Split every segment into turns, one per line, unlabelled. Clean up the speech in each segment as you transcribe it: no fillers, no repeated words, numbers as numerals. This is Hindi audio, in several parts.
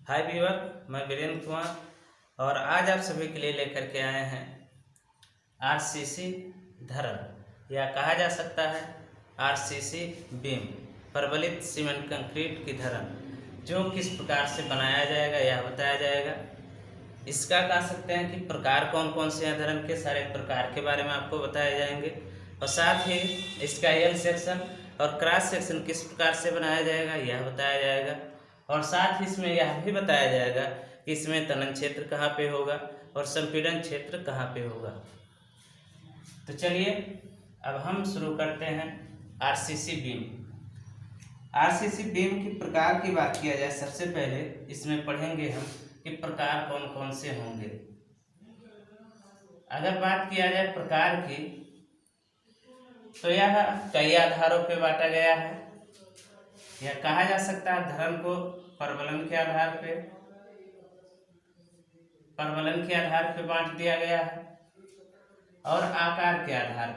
हाय व्यूअर, मैं वीरेंद्र कुमार और आज आप सभी के लिए लेकर के आए हैं आरसीसी धरन या कहा जा सकता है आरसीसी बीम प्रबलित सीमेंट कंक्रीट की धरन जो किस प्रकार से बनाया जाएगा यह बताया जाएगा। इसका कह सकते हैं कि प्रकार कौन कौन से हैं, धरन के सारे प्रकार के बारे में आपको बताए जाएंगे और साथ ही इसका एल सेक्शन और क्रॉस सेक्शन किस प्रकार से बनाया जाएगा यह बताया जाएगा और साथ ही इसमें यह भी बताया जाएगा कि इसमें तनन क्षेत्र कहाँ पे होगा और संपीड़न क्षेत्र कहाँ पे होगा। तो चलिए अब हम शुरू करते हैं आरसीसी बीम। आरसीसी बीम की प्रकार की बात किया जाए, सबसे पहले इसमें पढ़ेंगे हम कि प्रकार कौन कौन से होंगे। अगर बात किया जाए प्रकार की तो यह कई आधारों पे बांटा गया है। यह कहा जा सकता है धरन को परवलन के आधार पे बांट दिया गया है और आकार के आधार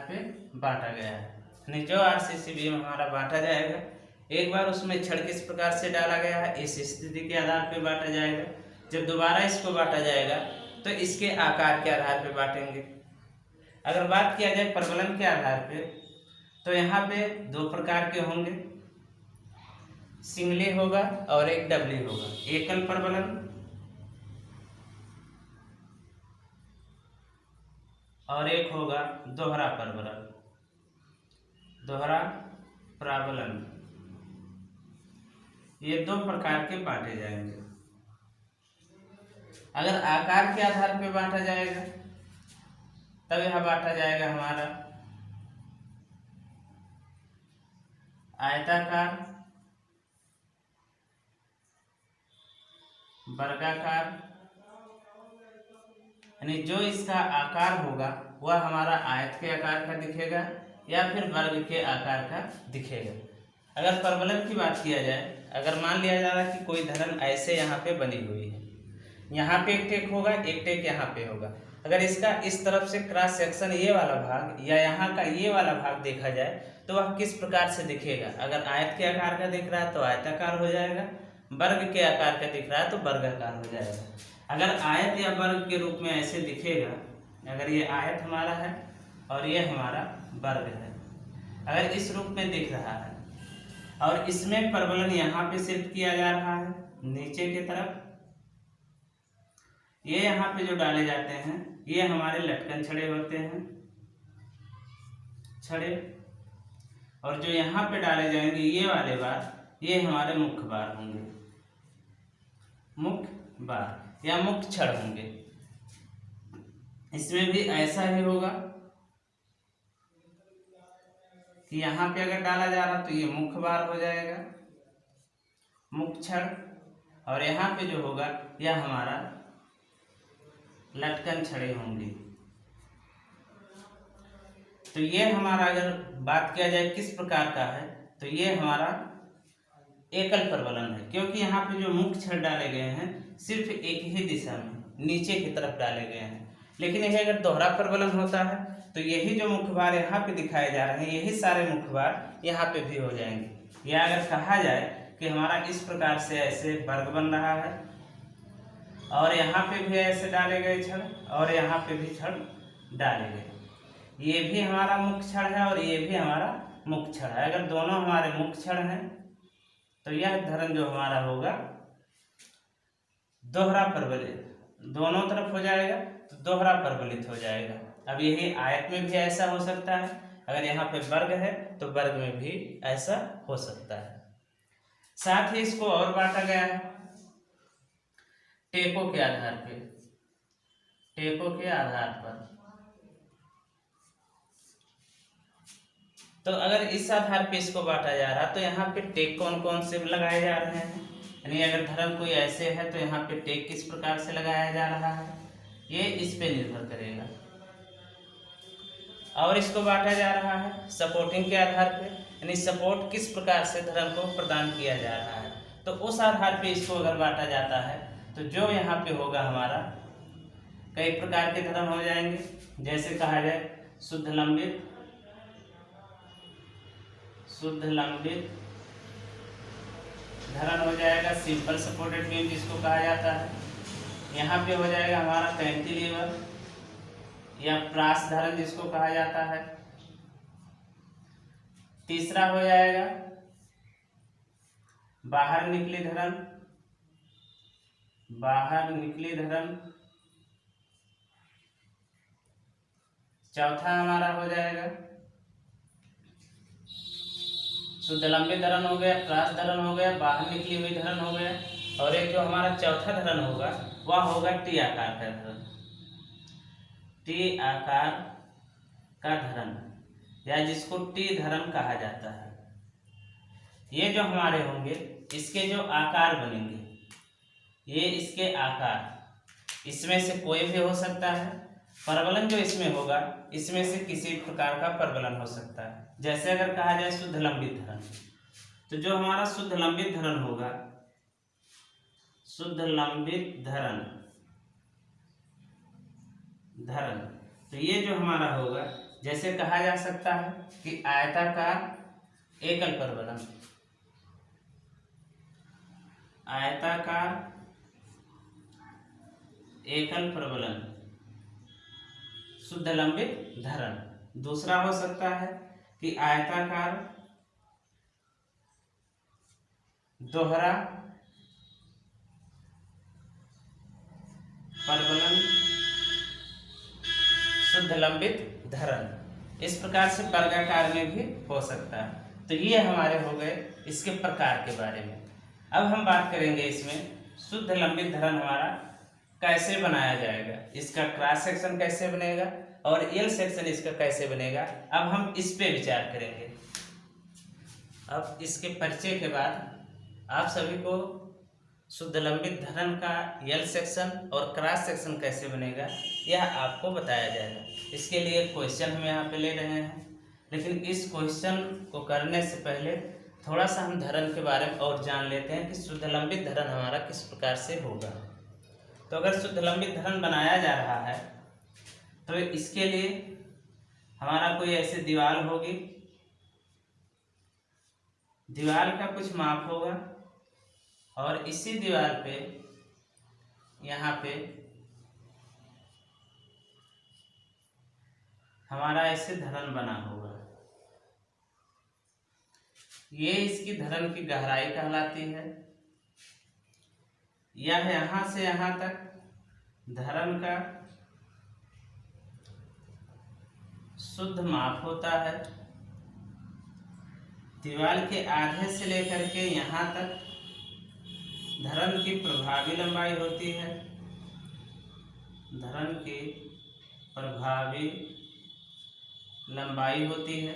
पे बांटा गया है। यानी जो आरसीसी बीम हमारा बांटा जाएगा, एक बार उसमें छड़ किस प्रकार से डाला गया है इस स्थिति के आधार पे बांटा जाएगा। जब दोबारा इसको बांटा जाएगा तो इसके आकार के आधार पे बांटेंगे। अगर बात किया जाए प्रबलन के आधार पे तो यहाँ पे दो प्रकार के होंगे, सिंगली होगा और एक डबली होगा। एकल प्रबलन और एक होगा दोहरा प्राबलन। ये दो प्रकार के बांटे जाएंगे। अगर आकार के आधार पे बांटा जाएगा तब यह बांटा जाएगा हमारा आयताकार, वर्गाकार, यानी जो इसका आकार होगा वह हमारा आयत के आकार का दिखेगा या फिर वर्ग के आकार का दिखेगा। अगर प्रबलन की बात किया जाए, अगर मान लिया जा रहा है कि कोई धरन ऐसे यहाँ पे बनी हुई है, यहाँ पे एक टेक होगा, एक टेक यहाँ पे होगा। अगर इसका इस तरफ से क्रॉस सेक्शन ये वाला भाग या यहाँ का ये वाला भाग देखा जाए तो वह किस प्रकार से दिखेगा। अगर आयत के आकार का दिख रहा है तो आयताकार हो जाएगा, वर्ग के आकार का दिख रहा है तो वर्गाकार हो जाएगा। अगर आयत या वर्ग के रूप में ऐसे दिखेगा, अगर ये आयत हमारा है और ये हमारा वर्ग है, अगर इस रूप में दिख रहा है और इसमें प्रबलन यहाँ पे शिफ्ट किया जा रहा है नीचे की तरफ, ये यहाँ पे जो डाले जाते हैं ये हमारे लटकन छड़े होते हैं, छड़े, और जो यहाँ पे डाले जाएंगे ये वाले बार ये हमारे मुख्य बार होंगे, मुख्य बार या मुख्य छड़ होंगे। इसमें भी ऐसा ही होगा कि यहाँ पे अगर डाला जा रहा तो ये मुख्य बार हो जाएगा, मुख्य छड़, और यहाँ पे जो होगा यह हमारा लटकन छड़े होंगे। तो ये हमारा अगर बात किया जाए किस प्रकार का है तो ये हमारा एकल प्रबलन है, क्योंकि यहाँ पे जो मुख्य छड़ डाले गए हैं सिर्फ एक ही दिशा में नीचे की तरफ डाले गए हैं। लेकिन यह अगर दोहरा प्रबलन होता है तो यही जो मुख्य बार यहाँ पे दिखाए जा रहे हैं यही सारे मुख्य बार यहाँ पे भी हो जाएंगे। या अगर कहा जाए कि हमारा इस प्रकार से ऐसे वर्ग बन रहा है और यहाँ पे भी ऐसे डाले गए छड़ और यहाँ पे भी छड़ डाले गए, ये भी हमारा मुख्य छड़ है और ये भी हमारा मुख्य छड़ है। अगर दोनों हमारे मुख्य छड़ हैं तो यह धरन जो हमारा होगा दोहरा प्रबलित, दोनों तरफ हो जाएगा तो दोहरा प्रबलित हो जाएगा। अब यही आयत में भी ऐसा हो सकता है, अगर यहाँ पे वर्ग है तो वर्ग में भी ऐसा हो सकता है। साथ ही इसको और बांटा गया है टेकों के आधार पे, टेकों के आधार पर। तो अगर इस आधार पे इसको बांटा जा रहा तो यहाँ पे टेक कौन कौन से लगाए जा रहे हैं, यानी अगर धरन कोई ऐसे है तो यहाँ पे टेक किस प्रकार से लगाया जा रहा है ये इस पे निर्भर करेगा। और इसको बांटा जा रहा है सपोर्टिंग के आधार पे, यानी सपोर्ट किस प्रकार से धरन को प्रदान किया जा रहा है, तो उस आधार पे इसको अगर बांटा जाता है तो जो यहाँ पे होगा हमारा कई प्रकार के धरन हो जाएंगे। जैसे कहा जाए शुद्ध लंबित, धरण हो जाएगा सिंपल सपोर्टेड बीम जिसको कहा जाता है। यहाँ पे हो जाएगा हमारा कैंटिलीवर या प्रास धरण जिसको कहा जाता है। तीसरा हो जाएगा बाहर निकली धरण, बाहर निकली धरण। चौथा हमारा हो जाएगा शुद्ध लंबी धरण हो गया, प्रास धरण हो गया, बाहर निकली हुई धरण हो गया। और एक जो हमारा चौथा धरण होगा वह होगा टी आकार का धरण, टी आकार का धरण या जिसको टी धरण कहा जाता है। ये जो हमारे होंगे इसके जो आकार बनेंगे, ये इसके आकार, इसमें से कोई भी हो सकता है। प्रबलन जो इसमें होगा इसमें से किसी प्रकार का प्रबलन हो सकता है। जैसे अगर कहा जाए शुद्ध लंबित धरण, तो जो हमारा शुद्ध लंबित धरण होगा, शुद्ध लंबित धरण तो ये जो हमारा होगा, जैसे कहा जा सकता है कि आयताकार एकल प्रबलन, आयताकार एकल प्रबलन शुद्ध लंबित धरण। दूसरा हो सकता है कि आयताकार दोहरा प्रबलन शुद्ध लंबित धरण। इस प्रकार से वर्गाकार में भी हो सकता है। तो ये हमारे हो गए इसके प्रकार के बारे में। अब हम बात करेंगे इसमें शुद्ध लंबित धरण हमारा कैसे बनाया जाएगा, इसका क्रॉस सेक्शन कैसे बनेगा और एल सेक्शन इसका कैसे बनेगा। अब हम इस पे विचार करेंगे। अब इसके परिचय के बाद आप सभी को शुद्ध लंबित धरण का एल सेक्शन और क्रॉस सेक्शन कैसे बनेगा यह आपको बताया जाएगा। इसके लिए क्वेश्चन हम यहाँ पे ले रहे हैं, लेकिन इस क्वेश्चन को करने से पहले थोड़ा सा हम धरण के बारे में और जान लेते हैं कि शुद्ध लंबित धरण हमारा किस प्रकार से होगा। तो अगर शुद्ध लंबित धरण बनाया जा रहा है तो इसके लिए हमारा कोई ऐसे दीवार होगी, दीवार का कुछ माप होगा और इसी दीवार पे यहाँ पे हमारा ऐसे धरण बना होगा। ये इसकी धरण की गहराई कहलाती है। यह यहाँ से यहाँ तक धरण का शुद्ध माप होता है। दीवार के आधे से लेकर के यहाँ तक धरण की प्रभावी लंबाई होती है। धरण की प्रभावी लंबाई होती है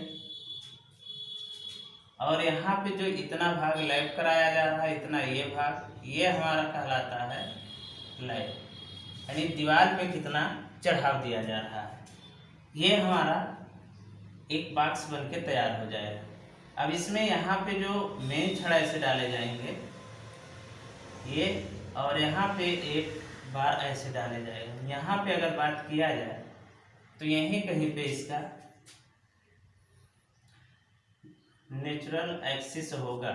और यहाँ पे जो इतना भाग लैप कराया जा रहा है, इतना ये भाग, ये हमारा कहलाता है लैप, यानी दीवार पे कितना चढ़ाव दिया जा रहा है। ये हमारा एक बॉक्स बन के तैयार हो जाएगा। अब इसमें यहाँ पे जो मेन छड़ ऐसे डाले जाएंगे ये, और यहाँ पे एक बार ऐसे डाले जाएंगे। यहाँ पे अगर बात किया जाए तो यहीं कहीं पे इसका नेचुरल एक्सिस होगा,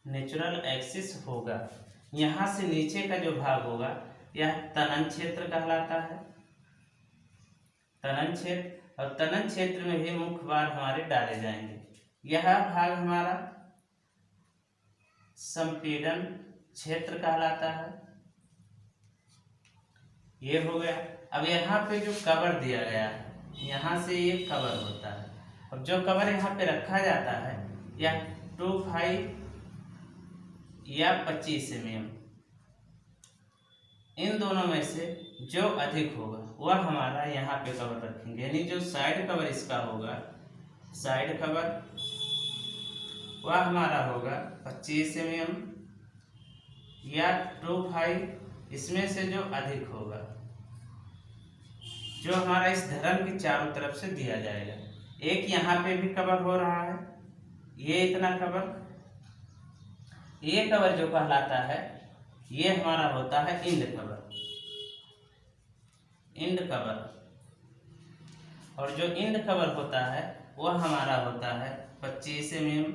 नेचुरल एक्सिस होगा। यहाँ से नीचे का जो भाग होगा यह तनन क्षेत्र कहलाता है, तनन क्षेत्र। और तनन क्षेत्र में भी मुख्य बार हमारे डाले जाएंगे। यह भाग हमारा संपीड़न क्षेत्र कहलाता है। ये हो गया। अब यहाँ पे जो कवर दिया गया है, यहाँ से ये कवर होता है। अब जो कवर यहाँ पे रखा जाता है यह 25 या 25 mm, इन दोनों में से जो अधिक होगा वह हमारा यहाँ पे कवर रखेंगे। यानी जो साइड कवर इसका होगा, साइड कवर वह हमारा होगा 25 mm या 25, इसमें से जो अधिक होगा जो हमारा इस धरण की चारों तरफ से दिया जाएगा। एक यहाँ पे भी कवर हो रहा है, ये इतना कवर, ये कवर जो कहलाता है ये हमारा होता है इंड कवर, इंड कवर। और जो इंड कवर होता है वह हमारा होता है 25 mm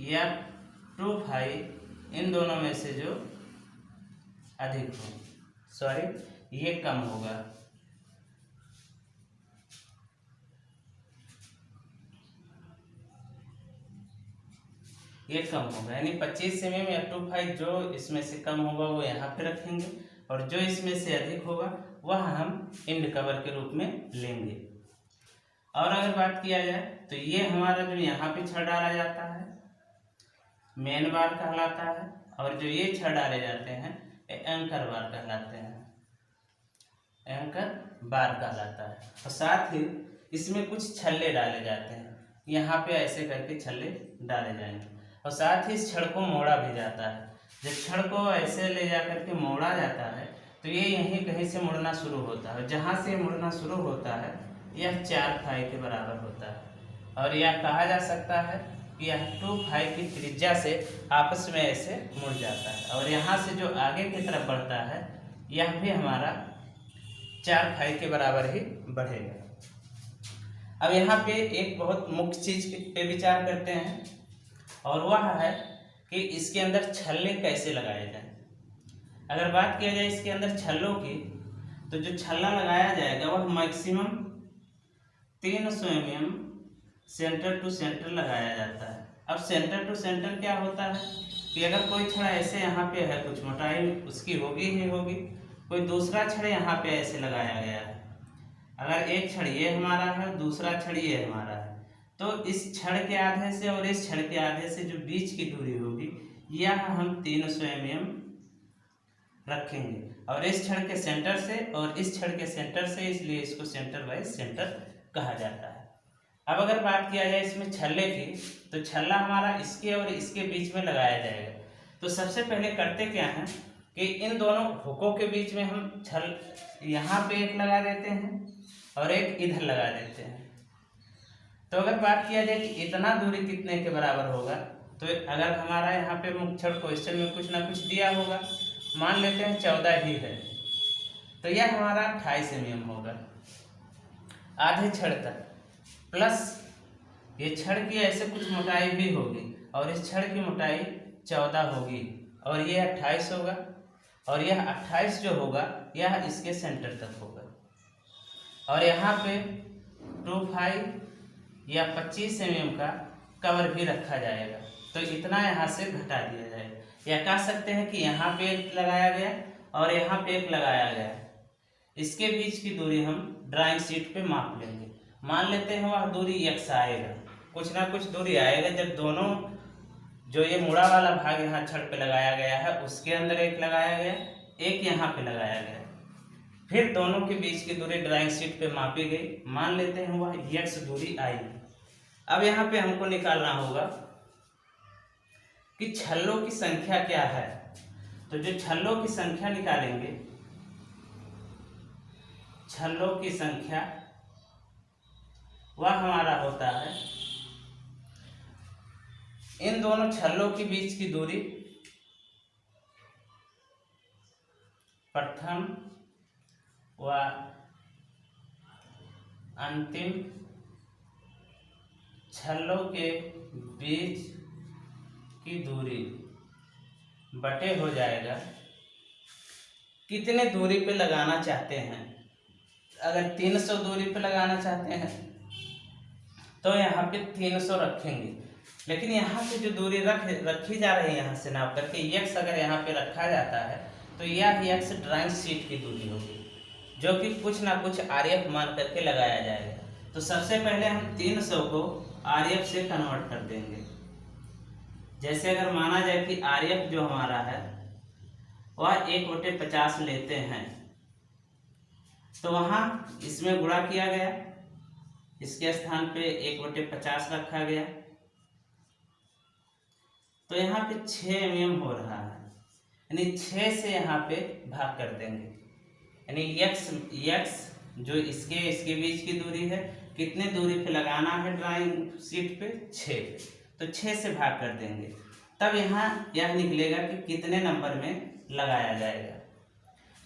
या 2 5 इन दोनों में से जो अधिक हो, सॉरी ये कम होगा, ये कम होगा, यानी 25 mm या 2 5 जो इसमें से कम होगा वो यहाँ पे रखेंगे और जो इसमें से अधिक होगा वह हम इंड कवर के रूप में लेंगे। और अगर बात किया जाए तो ये हमारा जो यहाँ पे छड़ डाला जाता है मेन बार कहलाता है, और जो ये छड़ डाले जाते हैं ये एंकर बार कहलाते हैं, एंकर बार कहलाता है। और साथ ही इसमें कुछ छल्ले डाले जाते हैं, यहाँ पे ऐसे करके छल्ले डाले जाएंगे। और साथ ही इस छड़ को मोड़ा भी जाता है, जब छड़ को ऐसे ले जा करके मोड़ा जाता है तो ये यहीं कहीं से मुड़ना शुरू होता है, जहाँ से मुड़ना शुरू होता है यह 4 फाई के बराबर होता है। और यह कहा जा सकता है कि यह 2 फाई की त्रिज्या से आपस में ऐसे मुड़ जाता है, और यहाँ से जो आगे की तरफ बढ़ता है यह भी हमारा 4 फाई के बराबर ही बढ़ेगा। अब यहाँ पे एक बहुत मुख्य चीज पे विचार करते हैं, और वह है कि इसके अंदर छल्ले कैसे लगाए जाएं। अगर बात किया जाए इसके अंदर छल्लों की, तो जो छल्ला लगाया जाएगा वह maximum 300 mm centre to centre लगाया जाता है। अब सेंटर टू सेंटर क्या होता है कि अगर कोई छड़ ऐसे यहाँ पे है, कुछ मोटाई उसकी होगी ही होगी, कोई दूसरा छड़ यहाँ पे ऐसे लगाया गया है, अगर एक छड़ ये हमारा है दूसरा छड़ ये हमारा है, तो इस छड़ के आधे से और इस छड़ के आधे से जो बीच की दूरी होगी यह हम 300 mm रखेंगे, और इस छड़ के सेंटर से और इस छड़ के सेंटर से, इसलिए इसको सेंटर वाइज सेंटर कहा जाता है। अब अगर बात किया जाए इसमें छल्ले की, तो छल्ला हमारा इसके और इसके बीच में लगाया जाएगा। तो सबसे पहले करते क्या हैं कि इन दोनों हुकों के बीच में हम छल यहाँ पे एक लगा देते हैं और एक इधर लगा देते हैं। तो अगर बात किया जाए कि इतना दूरी कितने के बराबर होगा, तो अगर हमारा यहाँ पे मुख्य क्वेश्चन में कुछ ना कुछ दिया होगा, मान लेते हैं 14 ही है, तो यह हमारा 28 mm होगा आधे छड़ तक, प्लस ये छड़ की ऐसे कुछ मोटाई भी होगी और इस छड़ की मोटाई 14 होगी, और ये 28 होगा, और यह 28 जो होगा यह इसके सेंटर तक होगा। और यहाँ पे 2 5 या 25 mm का कवर भी रखा जाएगा, तो इतना यहाँ से घटा दिया जाएगा, या कह सकते हैं कि यहाँ पे एक लगाया गया और यहाँ पे एक लगाया गया, इसके बीच की दूरी हम ड्राइंग शीट पे माप लेंगे। मान लेते हैं वह दूरी x आएगा, कुछ ना कुछ दूरी आएगा, जब दोनों जो ये मुड़ा वाला भाग यहाँ छड़ पे लगाया गया है उसके अंदर एक लगाया गया, एक यहाँ पे लगाया गया, फिर दोनों के बीच की दूरी ड्राइंग शीट पे मापी गई, मान लेते हैं वह x दूरी आई। अब यहाँ पे हमको निकालना होगा कि छल्लों की संख्या क्या है। तो जो छल्लों की संख्या निकालेंगे, छल्लों की संख्या वह हमारा होता है इन दोनों छल्लों के बीच की दूरी, प्रथम व अंतिम छल्लों के बीच की दूरी बटे हो जाएगा कितने दूरी पे लगाना चाहते हैं। अगर 300 दूरी पे लगाना चाहते हैं तो यहाँ पे 300 रखेंगे, लेकिन यहाँ पे जो दूरी रखी जा रही है यहाँ से नाप करके x अगर यहाँ पे रखा जाता है तो यह x ड्राइंग शीट की दूरी होगी, जो कि कुछ ना कुछ RF मान करके लगाया जाएगा। तो सबसे पहले हम 300 को RF से कन्वर्ट कर देंगे। जैसे अगर माना जाए कि RF जो हमारा है वह 1/50 लेते हैं, तो वहाँ इसमें गुणा किया गया, इसके स्थान पे 1/50 रखा गया, तो यहाँ पे 6 mm हो रहा है, यानी 6 से यहाँ पे भाग कर देंगे, यानी x जो इसके बीच की दूरी है, कितने दूरी पे लगाना है ड्राइंग शीट पे 6, तो 6 से भाग कर देंगे, तब यहाँ यह निकलेगा कि कितने नंबर में लगाया जाएगा।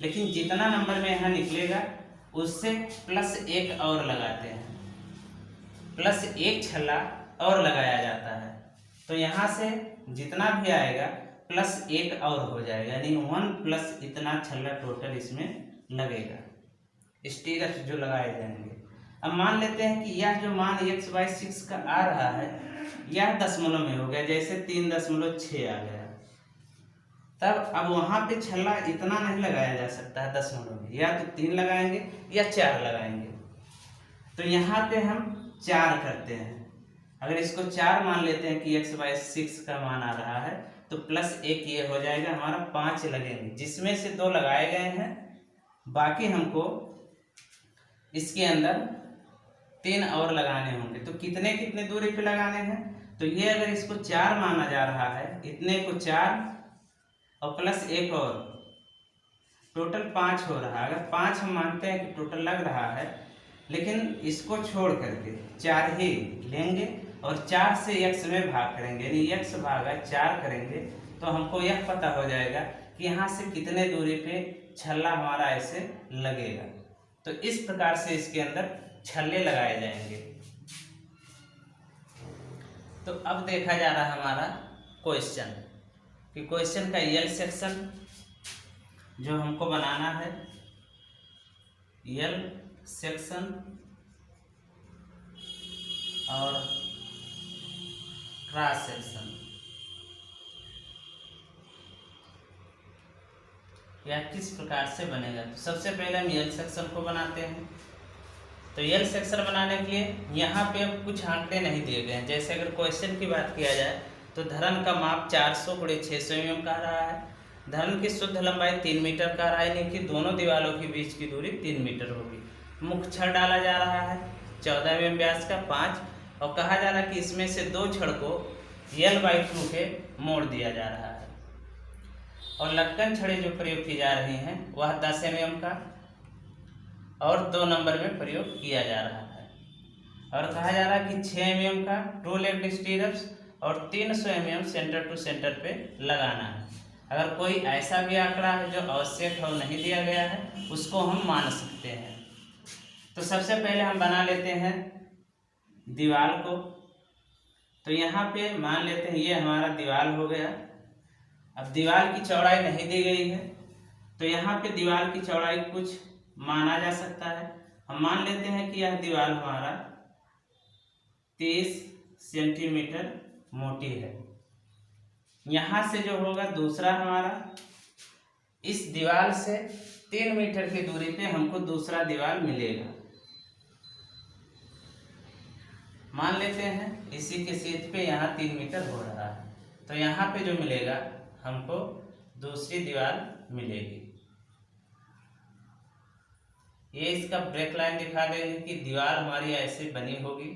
लेकिन जितना नंबर में यहाँ निकलेगा उससे +1 और लगाते हैं, +1 छल्ला और लगाया जाता है, तो यहाँ से जितना भी आएगा प्लस एक और हो जाएगा, यानी 1 प्लस इतना छल्ला टोटल इसमें लगेगा, स्टीरअप्स जो लगाए जाएंगे। अब मान लेते हैं कि यह जो मान x/6 का आ रहा है यह दशमलव में हो गया, जैसे 3.6 आ गया, तब अब वहाँ पे छल्ला इतना नहीं लगाया जा सकता है दशमलव में, या तो 3 लगाएंगे या 4 लगाएंगे। तो यहाँ पे हम 4 करते हैं। अगर इसको 4 मान लेते हैं कि x/6 का मान आ रहा है तो प्लस 1 ये हो जाएगा, हमारा 5 लगेंगे, जिसमें से 2 लगाए गए हैं, बाकी हमको इसके अंदर 3 और लगाने होंगे। तो कितने कितने दूरी पे लगाने हैं, तो ये अगर इसको 4 माना जा रहा है, इतने को 4 और प्लस 1 और टोटल 5 हो रहा है। अगर 5 हम मानते हैं कि टोटल लग रहा है, लेकिन इसको छोड़ करके 4 ही लेंगे और 4 से x में भाग करेंगे, यानी x भागा 4 करेंगे, तो हमको यह पता हो जाएगा कि यहाँ से कितने दूरी पे छल्ला हमारा ऐसे लगेगा। तो इस प्रकार से इसके अंदर छल्ले लगाए जाएंगे। तो अब देखा जा रहा है हमारा क्वेश्चन, कि क्वेश्चन का यल सेक्शन जो हमको बनाना है, यल सेक्शन और क्रॉस सेक्शन, या किस प्रकार से बनेगा। तो सबसे पहले हम यल सेक्शन को बनाते हैं। तो यल सेक्शन बनाने के लिए यहाँ पे अब कुछ आंकड़े नहीं दिए गए हैं। जैसे अगर क्वेश्चन की बात किया जाए तो धरन का माप 400x600 mm का रहा है, धरन की शुद्ध लंबाई 3 मीटर का रहा है, यानी कि दोनों दीवारों के बीच की दूरी 3 मीटर होगी। मुख्य छड़ डाला जा रहा है 14 mm व्यास का 5, और कहा जा रहा है कि इसमें से 2 छड़ को l/2 के मोड़ दिया जा रहा है, और लटकन छड़ें जो प्रयोग की जा रही हैं वह 10 mm का और 2 नंबर में प्रयोग किया जा रहा है। और कहा जा रहा है कि 6 mm का 2 लेग्ड स्टीरअप्स और 300 mm सेंटर टू सेंटर पे लगाना है। अगर कोई ऐसा भी आंकड़ा है जो आवश्यक और नहीं दिया गया है, उसको हम मान सकते हैं। तो सबसे पहले हम बना लेते हैं दीवार को। तो यहाँ पे मान लेते हैं ये हमारा दीवार हो गया। अब दीवार की चौड़ाई नहीं दी गई है, तो यहाँ पे दीवार की चौड़ाई कुछ माना जा सकता है। हम मान लेते हैं कि यह दीवार हमारा 30 सेंटीमीटर मोटी है। यहाँ से जो होगा दूसरा हमारा, इस दीवार से 3 मीटर की दूरी पे हमको दूसरा दीवार मिलेगा। मान लेते हैं इसी के सीध पे यहाँ 3 मीटर हो रहा है, तो यहाँ पे जो मिलेगा हमको दूसरी दीवार मिलेगी। ये इसका ब्रेक लाइन दिखा देंगे कि दीवार हमारी ऐसे बनी होगी,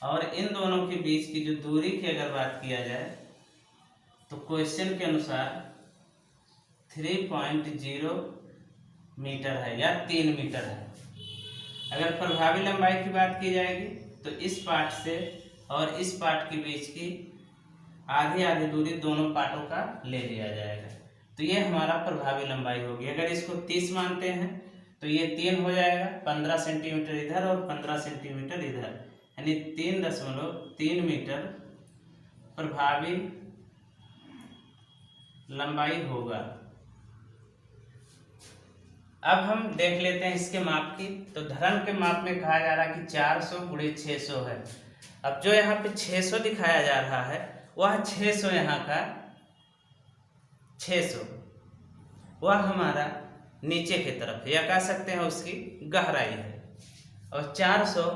और इन दोनों के बीच की जो दूरी की अगर बात किया जाए तो क्वेश्चन के अनुसार 3.0 मीटर है या 3 मीटर है। अगर प्रभावी लंबाई की बात की जाएगी तो इस पार्ट से और इस पार्ट के बीच की आधी आधी दूरी दोनों पार्टों का ले लिया जाएगा, तो ये हमारा प्रभावी लंबाई होगी। अगर इसको 30 मानते हैं तो ये 3 हो जाएगा, 15 सेंटीमीटर इधर और 15 सेंटीमीटर इधर, यानी 3.3 मीटर प्रभावी लंबाई होगा। अब हम देख लेते हैं इसके माप की। तो धरन के माप में कहा जा रहा है कि 400x600 है। अब जो यहाँ पे 600 दिखाया जा रहा है वह 600 यहाँ का 600 वह हमारा नीचे की तरफ है, या कह सकते हैं उसकी गहराई है, और 400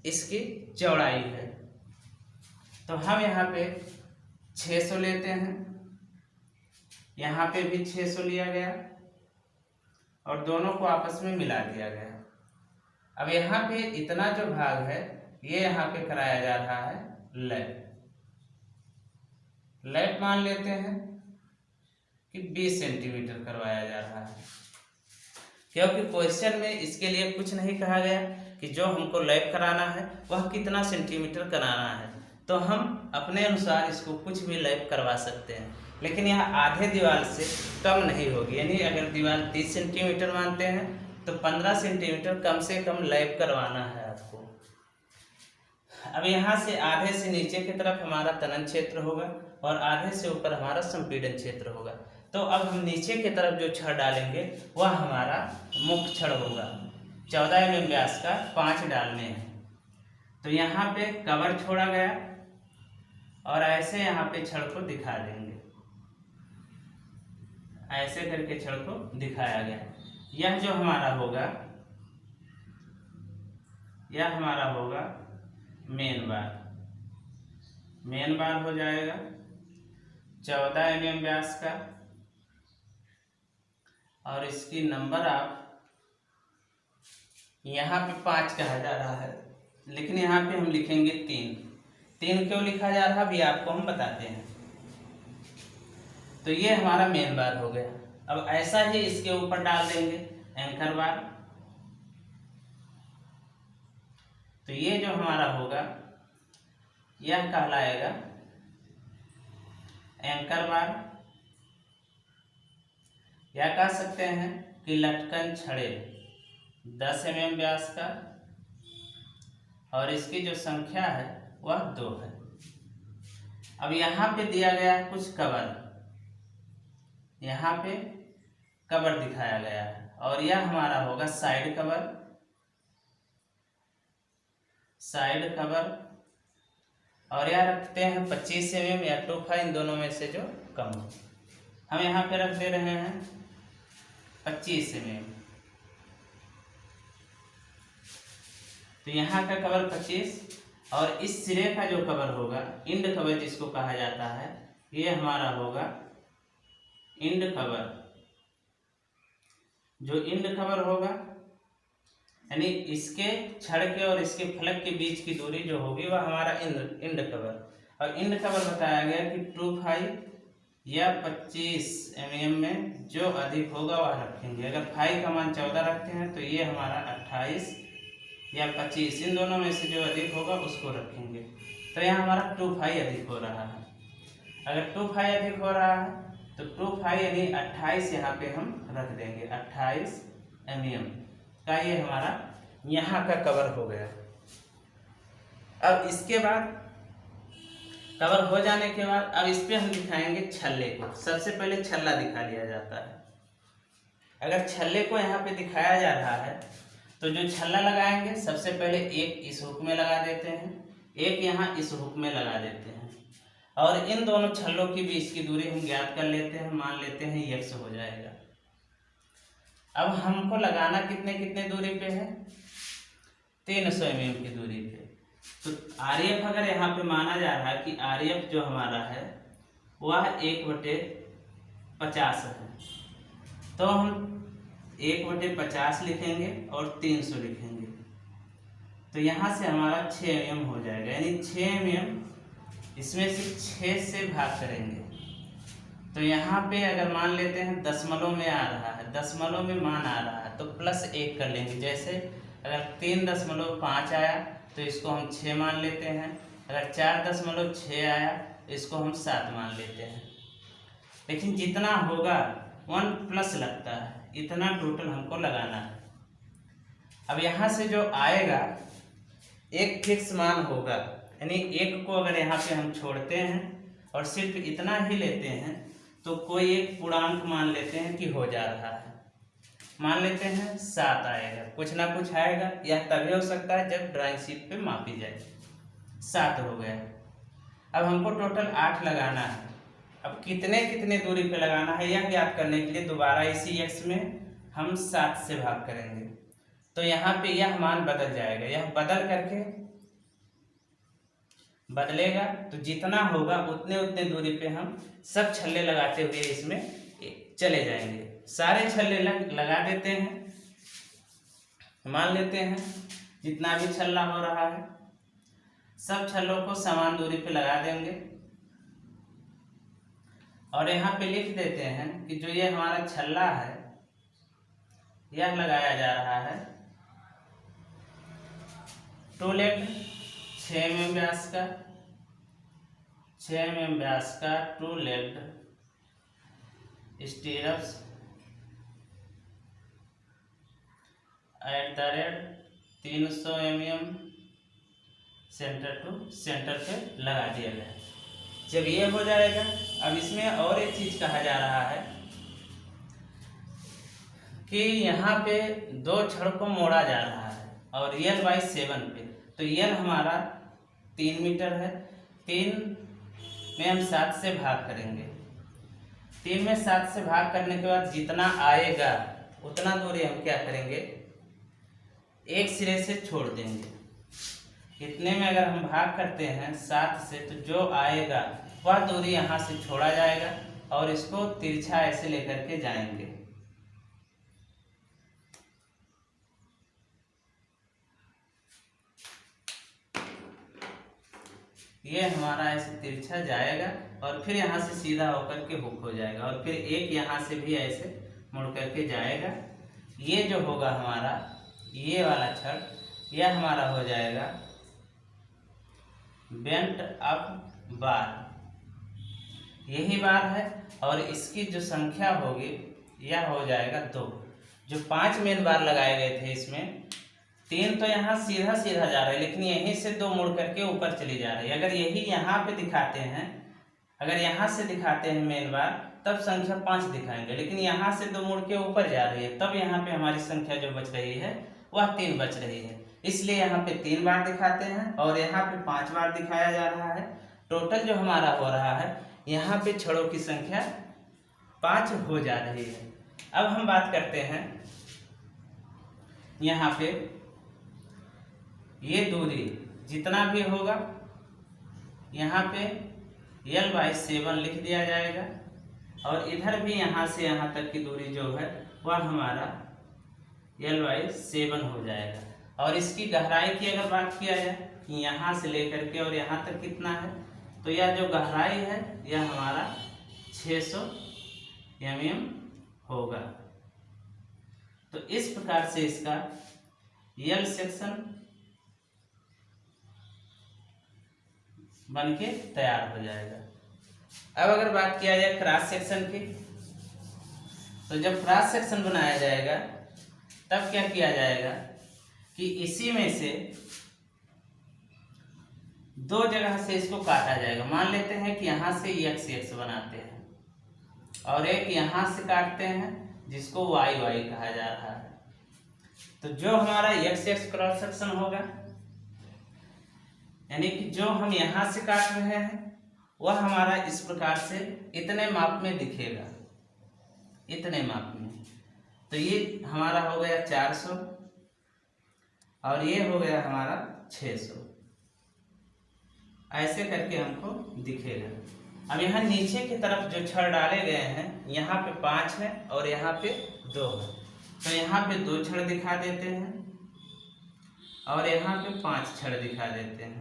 इसकी चौड़ाई है। तो हम यहाँ पे 600 लेते हैं, यहाँ पे भी 600 लिया गया और दोनों को आपस में मिला दिया गया। अब यहाँ पे इतना जो भाग है ये यहाँ पे कराया जा रहा है लैप। लैप मान लेते हैं कि 20 सेंटीमीटर करवाया जा रहा है, क्योंकि क्वेश्चन में इसके लिए कुछ नहीं कहा गया कि जो हमको लैप कराना है वह कितना सेंटीमीटर कराना है। तो हम अपने अनुसार इसको कुछ भी लैप करवा सकते हैं, लेकिन यह आधे दीवार से कम नहीं होगी। यानी अगर दीवार 30 सेंटीमीटर मानते हैं तो 15 सेंटीमीटर कम से कम लैप करवाना है आपको। अब यहाँ से आधे से नीचे की तरफ हमारा तनन क्षेत्र होगा और आधे से ऊपर हमारा संपीड़न क्षेत्र होगा। तो अब हम नीचे की तरफ जो छड़ डालेंगे वह हमारा मुख्य छड़ होगा। 14 mm व्यास का 5 डालने हैं। तो यहाँ पे कवर छोड़ा गया और ऐसे यहाँ पे छड़ को दिखा देंगे, ऐसे करके छड़ को दिखाया गया। यह जो हमारा होगा, यह हमारा होगा मेन बार। मेन बार हो जाएगा 14 mm व्यास का और इसकी नंबर आप यहाँ पे 5 कहा जा रहा है, लेकिन यहाँ पे हम लिखेंगे 3। 3 क्यों लिखा जा रहा है अभी आपको हम बताते हैं। तो ये हमारा मेन बार हो गया। अब ऐसा ही इसके ऊपर डाल देंगे एंकर बार। तो ये जो हमारा होगा यह कहलाएगा एंकर बार, या कह सकते हैं कि लटकन छड़े 10 mm व्यास का और इसकी जो संख्या है वह 2 है। अब यहाँ पे दिया गया है कुछ कवर, यहाँ पे कवर दिखाया गया है और यह हमारा होगा साइड कवर। साइड कवर और यह रखते हैं 25 mm या 25, इन दोनों में से जो कम हो। हम यहाँ पे रख दे रहे हैं 25 mm। तो यहाँ का कवर 25 और इस सिरे का जो कवर होगा, इंड कवर जिसको कहा जाता है, ये हमारा होगा इंड कवर। जो इंड कवर होगा यानी इसके छड़ के और इसके फलक के बीच की दूरी जो होगी वह हमारा इंड कवर। और इंड कवर बताया गया कि 25 या 25 mm में जो अधिक होगा वह रखेंगे। अगर फाई का मान 14 रखते हैं तो ये हमारा 28 या 25, इन दोनों में से जो अधिक होगा उसको रखेंगे। तो यहाँ हमारा 25 अधिक हो रहा है। अगर 25 अधिक हो रहा है तो 25 यानी 28 यहाँ पे हम रख देंगे। 28 mm का ये हमारा यहाँ का कवर हो गया। अब इसके बाद कवर हो जाने के बाद अब इस पे हम दिखाएंगे छल्ले को। सबसे पहले छल्ला दिखा लिया जाता है। अगर छल्ले को यहाँ पे दिखाया जा रहा है तो जो छल्ला लगाएंगे सबसे पहले एक इस हुक में लगा देते हैं, एक यहाँ इस हुक में लगा देते हैं और इन दोनों छल्लों के बीच की दूरी हम ज्ञात कर लेते हैं। मान लेते हैं x हो जाएगा। अब हमको लगाना कितने कितने दूरी पे है, 300 mm की दूरी पे। तो RF अगर यहाँ पे माना जा रहा है कि RF जो हमारा है वह 1/50 है, तो हम 1/50 लिखेंगे और 300 लिखेंगे। तो यहाँ से हमारा 6 mm हो जाएगा, यानी 6 mm इसमें से 6 से भाग करेंगे। तो यहाँ पे अगर मान लेते हैं दशमलव में आ रहा है, दशमलव में मान आ रहा है तो +1 कर लेंगे। जैसे अगर 3.5 आया तो इसको हम 6 मान लेते हैं। अगर 4.6 आया इसको हम 7 मान लेते हैं। लेकिन जितना होगा 1+ लगता है, इतना टोटल हमको लगाना है। अब यहाँ से जो आएगा एक फिक्स मान होगा, यानी 1 को अगर यहाँ पे हम छोड़ते हैं और सिर्फ इतना ही लेते हैं तो कोई एक पूर्णांक मान लेते हैं कि हो जा रहा है। मान लेते हैं 7 आएगा, कुछ ना कुछ आएगा। यह तभी हो सकता है जब ड्राइंग शीट पे मापी जाए। 7 हो गया। अब हमको टोटल 8 लगाना है। अब कितने कितने दूरी पे लगाना है यह ज्ञात करने के लिए दोबारा इसी x में हम 7 से भाग करेंगे। तो यहाँ पे यह मान बदल जाएगा। यह बदल करके बदलेगा तो जितना होगा उतने उतने दूरी पे हम सब छल्ले लगाते हुए इसमें चले जाएंगे। सारे छल्ले लगा देते हैं। मान लेते हैं जितना भी छल्ला हो रहा है सब छल्लों को समान दूरी पे लगा देंगे और यहाँ पे लिख देते हैं कि जो ये हमारा छल्ला है यह लगाया जा रहा है टू लेग 6 mm व्यास का, 6 mm व्यास का two leg stirrups @ 300 mm centre to centre पे लगा दिया गया। जब ये हो जाएगा, अब इसमें और एक चीज कहा जा रहा है कि यहाँ पे दो छड़ को मोड़ा जा रहा है और L/7 पे, तो L हमारा 3 मीटर है। 3 में हम 7 से भाग करेंगे। 3 में 7 से भाग करने के बाद जितना आएगा उतना दूरी हम क्या करेंगे, एक सिरे से छोड़ देंगे। इतने में अगर हम भाग करते हैं 7 से, तो जो आएगा वह दूरी यहाँ से छोड़ा जाएगा और इसको तिरछा ऐसे लेकर के जाएंगे। ये हमारा ऐसे तिरछा जाएगा और फिर यहाँ से सीधा होकर के हुक हो जाएगा और फिर एक यहाँ से भी ऐसे मुड़ करके जाएगा। ये जो होगा हमारा ये वाला छड़, यह हमारा हो जाएगा बेंट अप बार, यही बार है। और इसकी जो संख्या होगी यह हो जाएगा 2। जो 5 मेन बार लगाए गए थे इसमें 3 तो यहाँ सीधा सीधा जा रहा है, लेकिन यहीं से 2 मुड़ करके ऊपर चली जा रही है। अगर यही यहाँ पे दिखाते हैं, अगर यहाँ से दिखाते हैं मेन बार, तब संख्या 5 दिखाएंगे, लेकिन यहाँ से 2 मुड़ के ऊपर जा रही है, तब यहाँ पे हमारी संख्या जो बच रही है वह 3 बच रही है। इसलिए यहाँ पे 3 बार दिखाते हैं और यहाँ पे 5 बार दिखाया जा रहा है। टोटल जो हमारा हो रहा है, यहाँ पे छड़ों की संख्या 5 हो जा रही है। अब हम बात करते हैं यहाँ पे ये दूरी जितना भी होगा यहाँ पे L/7 लिख दिया जाएगा और इधर भी यहाँ से यहाँ तक की दूरी जो है वह हमारा L/7 हो जाएगा। और इसकी गहराई की अगर बात किया जाए कि यहाँ से लेकर के और यहाँ तक कितना है, तो यह जो गहराई है यह हमारा 600 mm होगा। तो इस प्रकार से इसका L सेक्शन बन के तैयार हो जाएगा। अब अगर बात किया जाए क्रॉस सेक्शन की, तो जब क्रॉस सेक्शन बनाया जाएगा तब क्या किया जाएगा कि इसी में से 2 जगह से इसको काटा जाएगा। मान लेते हैं कि यहाँ से x बनाते हैं और एक यहाँ से काटते हैं जिसको y कहा जा रहा है। तो जो हमारा x क्रॉस सेक्शन होगा, यानी कि जो हम यहाँ से काट रहे हैं वह हमारा इस प्रकार से इतने माप में दिखेगा, इतने माप में। तो ये हमारा हो गया 400 और ये हो गया हमारा 600, ऐसे करके हमको दिखेगा। अब यहाँ नीचे की तरफ जो छड़ डाले गए हैं, यहाँ पे 5 है और यहाँ पे 2 है, तो यहाँ पे 2 छड़ दिखा देते हैं और यहाँ पे 5 छड़ दिखा देते हैं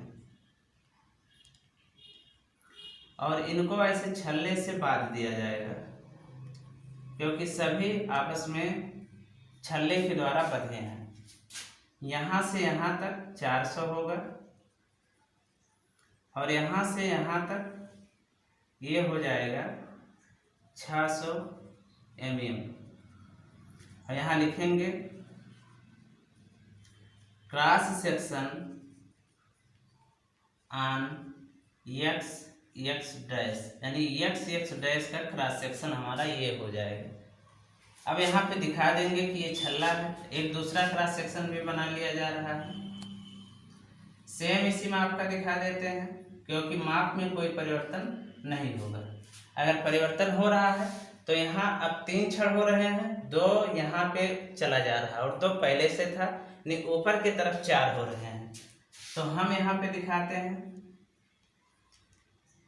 और इनको ऐसे छल्ले से बांध दिया जाएगा, क्योंकि सभी आपस में छल्ले के द्वारा बंधे हैं। यहाँ से यहाँ तक 400 होगा और यहाँ से यहाँ तक ये हो जाएगा 600 mm। और यहाँ लिखेंगे cross section on x dash, यानी x डैश का क्रॉस सेक्शन हमारा ये हो जाएगा। अब यहाँ पे दिखा देंगे कि ये छल्ला है, एक दूसरा क्रॉस सेक्शन भी बना लिया जा रहा है, सेम इसी माप का दिखा देते हैं, क्योंकि माप में कोई परिवर्तन नहीं होगा। अगर परिवर्तन हो रहा है तो यहाँ अब 3 छड़ हो रहे हैं, 2 यहाँ पे चला जा रहा है और 2 पहले से था, ऊपर की तरफ 4 हो रहे हैं। तो हम यहाँ पे दिखाते हैं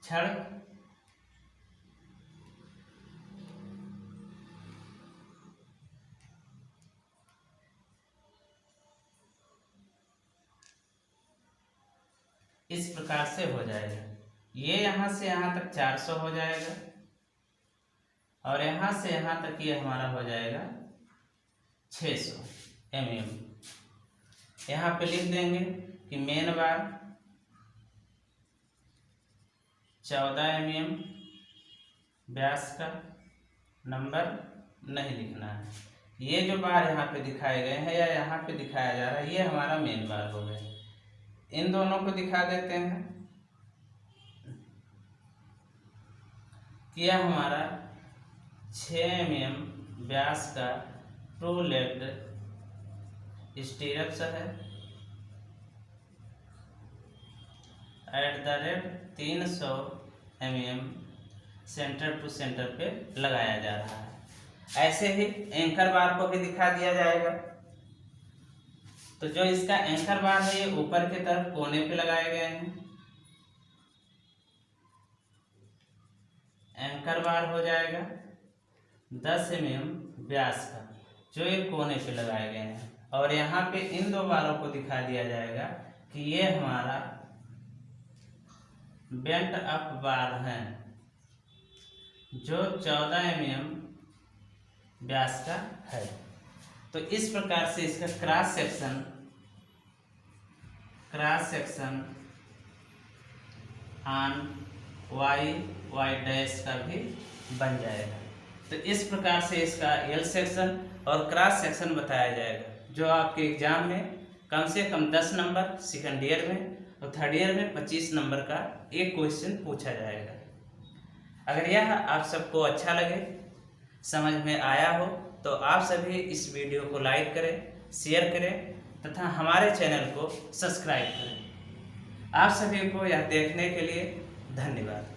छड़, इस प्रकार से हो जाएगा। ये यहाँ से यहाँ तक 400 हो जाएगा और यहाँ से यहाँ तक ये हमारा हो जाएगा 600 mm। यहाँ पे लिख देंगे कि मेन बार 14 mm व्यास का, नंबर नहीं लिखना है। ये जो बार यहाँ पे दिखाए गए हैं या यहाँ पे दिखाया जा रहा है, ये हमारा मेन बार हो गया। इन दोनों को दिखा देते हैं कि यह हमारा 6 mm व्यास का ट्रू लेग्ड स्टीरप्स है @300 mm सेंटर टू सेंटर पे लगाया जा रहा है। ऐसे ही एंकर बार को भी दिखा दिया जाएगा। तो जो इसका एंकर बार है ये ऊपर की तरफ कोने पे लगाए गए हैं। एंकर बार हो जाएगा 10 mm व्यास का, जो ये कोने पे लगाए गए हैं। और यहाँ पे इन दो बारों को दिखा दिया जाएगा कि ये हमारा बेंट अप बार है, जो 14 mm व्यास का है। तो इस प्रकार से इसका cross section on y dash का भी बन जाएगा। तो इस प्रकार से इसका एल सेक्शन और क्रॉस सेक्शन बताया जाएगा, जो आपके एग्जाम में कम से कम 10 नंबर, सेकंड ईयर में और थर्ड ईयर में 25 नंबर का एक क्वेश्चन पूछा जाएगा। अगर यह आप सबको अच्छा लगे, समझ में आया हो, तो आप सभी इस वीडियो को लाइक करें, शेयर करें तथा हमारे चैनल को सब्सक्राइब करें। आप सभी को यह देखने के लिए धन्यवाद।